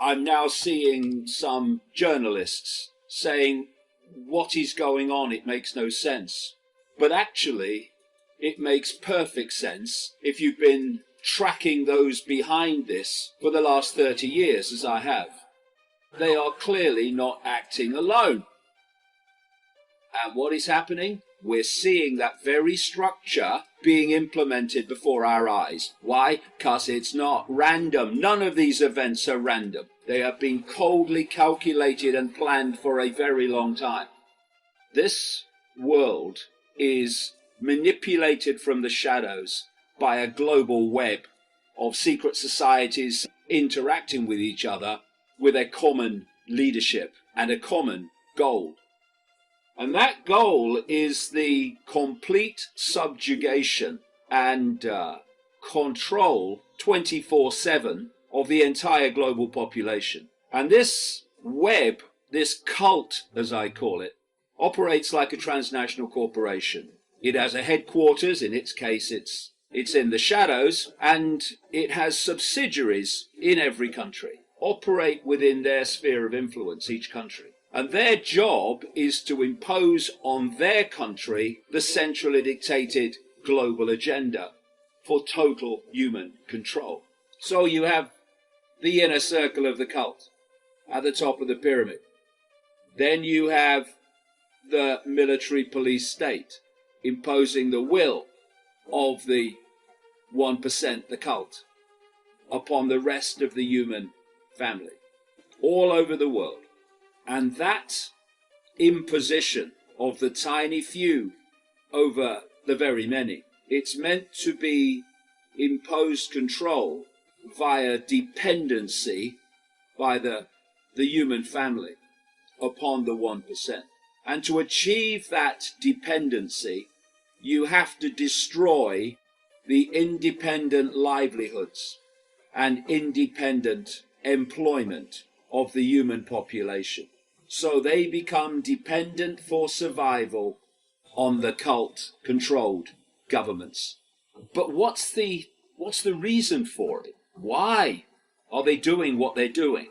I'm now seeing some journalists saying, what is going on? It makes no sense. But actually, it makes perfect sense if you've been tracking those behind this for the last 30 years, as I have. They are clearly not acting alone. And what is happening? We're seeing that very structure being implemented before our eyes. Why? Because it's not random. None of these events are random. They have been coldly calculated and planned for a very long time. This world is manipulated from the shadows by a global web of secret societies interacting with each other with a common leadership and a common goal. And that goal is the complete subjugation and control 24/7 of the entire global population. And this web, this cult, as I call it, operates like a transnational corporation. It has a headquarters, in its case it's in the shadows, and it has subsidiaries in every country, operate within their sphere of influence, each country. And their job is to impose on their country the centrally dictated global agenda for total human control. So you have the inner circle of the cult at the top of the pyramid. Then you have the military police state imposing the will of the 1%, the cult, upon the rest of the human family all over the world. And that imposition of the tiny few over the very many, it's meant to be imposed control via dependency by the human family upon the 1%. And to achieve that dependency, you have to destroy the independent livelihoods and independent employment of the human population. So they become dependent for survival on the cult-controlled governments. But what's the reason for it? Why are they doing what they're doing?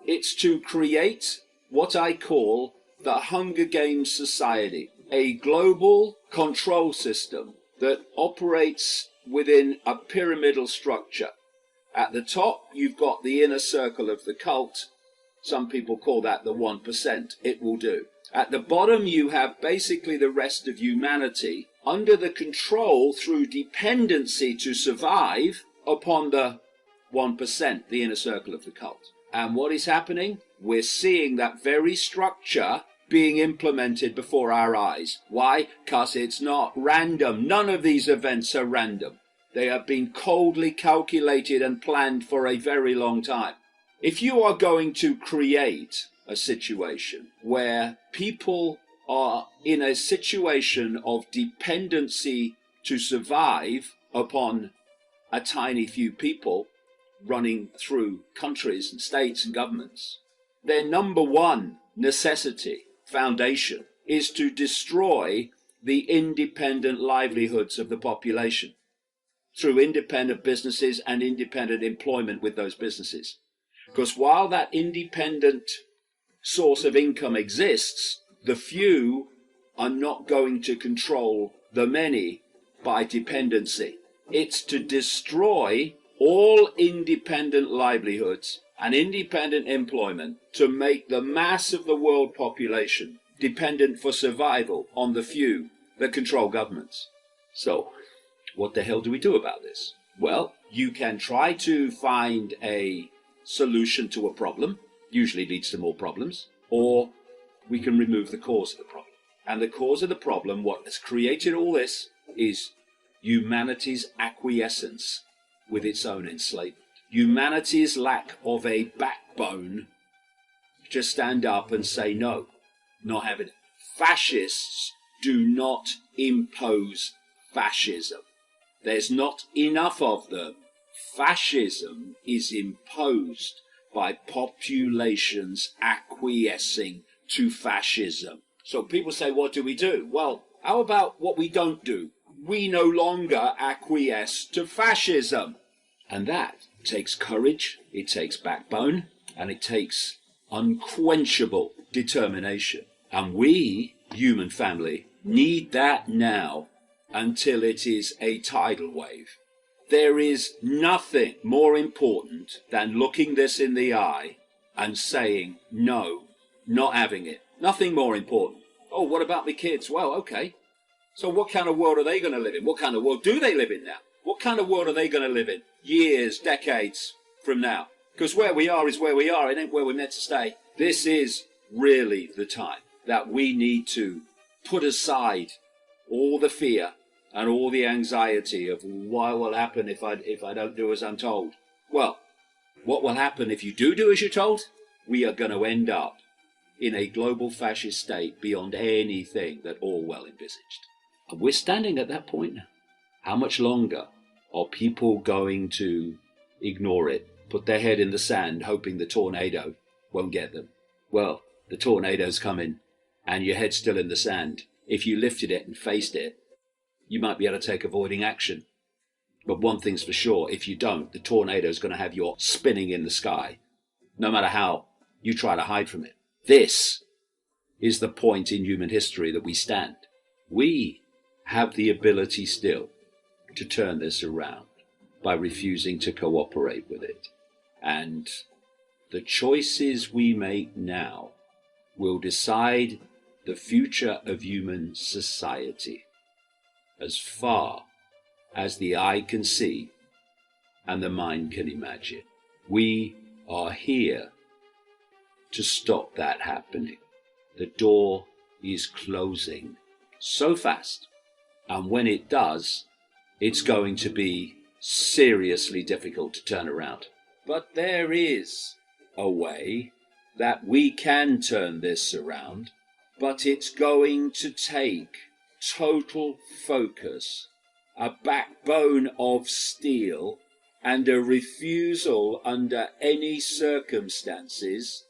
It's to create what I call the Hunger Games society, a global control system that operates within a pyramidal structure. At the top, you've got the inner circle of the cult. Some people call that the 1%. It will do. At the bottom, you have basically the rest of humanity under the control through dependency to survive upon the 1%, the inner circle of the cult. And what is happening? We're seeing that very structure being implemented before our eyes. Why? Because it's not random. None of these events are random. They have been coldly calculated and planned for a very long time. If you are going to create a situation where people are in a situation of dependency to survive upon a tiny few people running through countries and states and governments, their number one necessity, foundation, is to destroy the independent livelihoods of the population through independent businesses and independent employment with those businesses. Because while that independent source of income exists, the few are not going to control the many by dependency. It's to destroy all independent livelihoods and independent employment to make the mass of the world population dependent for survival on the few that control governments. So, what the hell do we do about this? Well, you can try to find a solution to a problem, usually leads to more problems, or we can remove the cause of the problem. And the cause of the problem, what has created all this, is humanity's acquiescence with its own enslavement. Humanity's lack of a backbone to stand up and say no, not having it. Fascists do not impose fascism. There's not enough of them. Fascism is imposed by populations acquiescing to fascism. So people say, what do we do? Well, how about what we don't do? We no longer acquiesce to fascism. And that takes courage, it takes backbone, and it takes unquenchable determination. And we, human family, need that now until it is a tidal wave. There is nothing more important than looking this in the eye and saying, no, not having it. Nothing more important. Oh, what about the kids? Well, okay. So what kind of world are they going to live in? What kind of world do they live in now? What kind of world are they going to live in years, decades from now? Because where we are is where we are. It ain't where we're meant to stay. This is really the time that we need to put aside all the fear and all the anxiety of what will happen if I don't do as I'm told. Well, what will happen if you do as you're told? We are going to end up in a global fascist state beyond anything that Orwell envisaged. And we're standing at that point now. How much longer are people going to ignore it, put their head in the sand, hoping the tornado won't get them? Well, the tornado's coming, and your head's still in the sand. If you lifted it and faced it, you might be able to take avoiding action. But one thing's for sure, if you don't, the tornado's going to have you spinning in the sky, no matter how you try to hide from it. This is the point in human history that we stand. We have the ability still to turn this around by refusing to cooperate with it. And the choices we make now will decide the future of human society as far as the eye can see and the mind can imagine. We are here to stop that happening. The door is closing so fast, and when it does, it's going to be seriously difficult to turn around. But there is a way that we can turn this around, but it's going to take total focus, a backbone of steel, and a refusal under any circumstances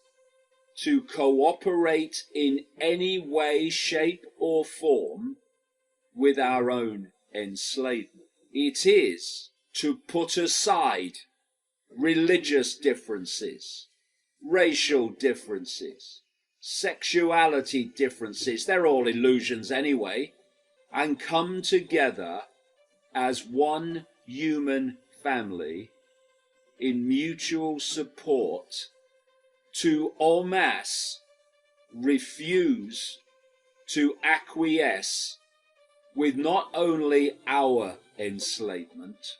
to cooperate in any way, shape, or form with our own enslavement. It is to put aside religious differences, racial differences, sexuality differences, they're all illusions anyway, and come together as one human family in mutual support to en masse refuse to acquiesce with not only our enslavement,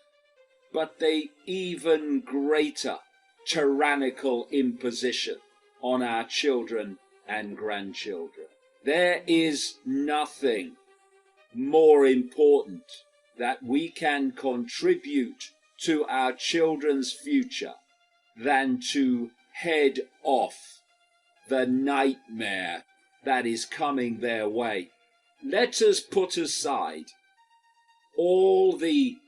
but the even greater tyrannical imposition on our children and grandchildren. There is nothing more important that we can contribute to our children's future than to head off the nightmare that is coming their way. Let us put aside all the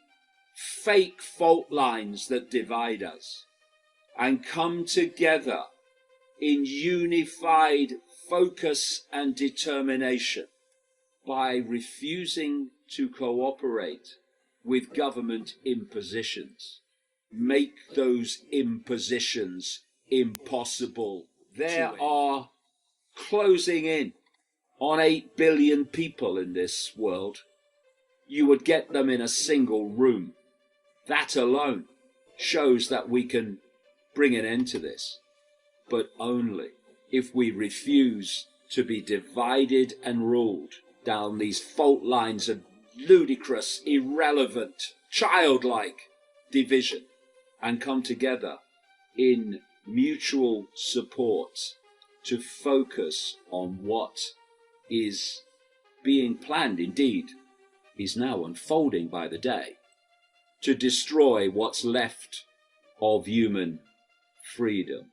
fake fault lines that divide us and come together in unified focus and determination by refusing to cooperate with government impositions. Make those impositions impossible. There are closing in on 8 billion people in this world. You would get them in a single room. That alone shows that we can bring an end to this, but only if we refuse to be divided and ruled down these fault lines of ludicrous, irrelevant, childlike division, and come together in mutual support to focus on what is being planned, indeed is now unfolding by the day, to destroy what's left of human freedom.